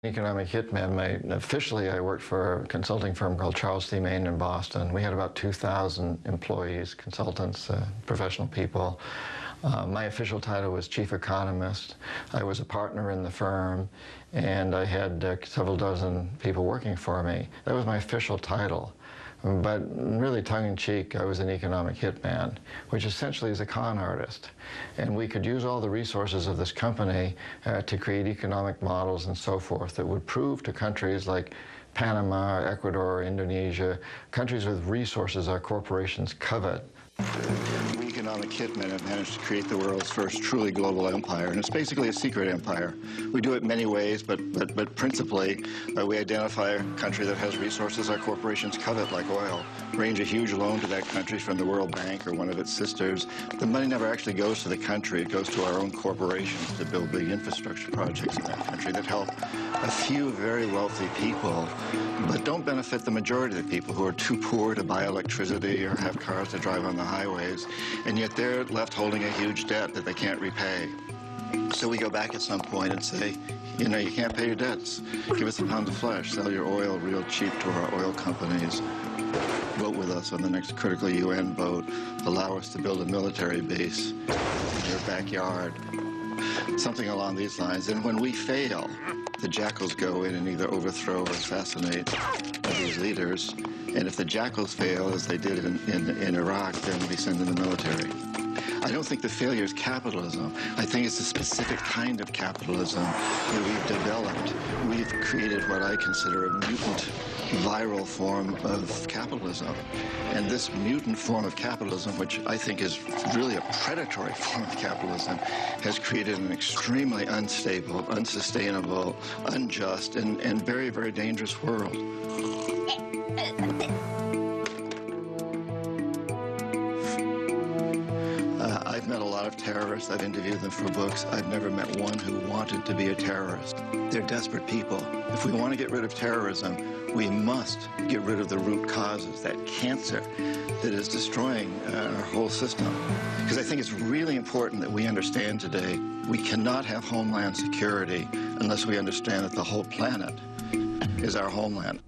Economic Hitman, officially I worked for a consulting firm called Charles C. Main in Boston. We had about 2,000 employees, consultants, professional people. My official title was chief economist. I was a partner in the firm, and I had several dozen people working for me. That was my official title. But really, tongue-in-cheek, I was an economic hitman, which essentially is a con artist. And we could use all the resources of this company to create economic models and so forth that would prove to countries like Panama, Ecuador, Indonesia, countries with resources our corporations covet. We economic hitmen have managed to create the world's first truly global empire, and it's basically a secret empire. We do it many ways, but principally we identify a country that has resources our corporations covet, like oil, arrange a huge loan to that country from the World Bank or one of its sisters. The money never actually goes to the country. It goes to our own corporations to build big infrastructure projects in that country that help a few very wealthy people, but don't benefit the majority of the people who are too poor to buy electricity or have cars to drive on the highways, and yet they're left holding a huge debt that they can't repay. So we go back at some point and say, you know, you can't pay your debts. Give us a pound of flesh. Sell your oil real cheap to our oil companies. Vote with us on the next critical UN vote. Allow us to build a military base in your backyard. Something along these lines. And when we fail, the jackals go in and either overthrow or assassinate these leaders. And if the jackals fail, as they did in Iraq, then we send in the military. I don't think the failure is capitalism. I think it's a specific kind of capitalism that we've developed. We've created what I consider a mutant, viral form of capitalism. And this mutant form of capitalism, which I think is really a predatory form of capitalism, has created an extremely unstable, unsustainable, unjust, and very, very dangerous world. I've met a lot of terrorists. I've interviewed them for books. I've never met one who wanted to be a terrorist. They're desperate people. If we want to get rid of terrorism, we must get rid of the root causes, that cancer that is destroying our whole system. Because I think it's really important that we understand today we cannot have homeland security unless we understand that the whole planet is our homeland.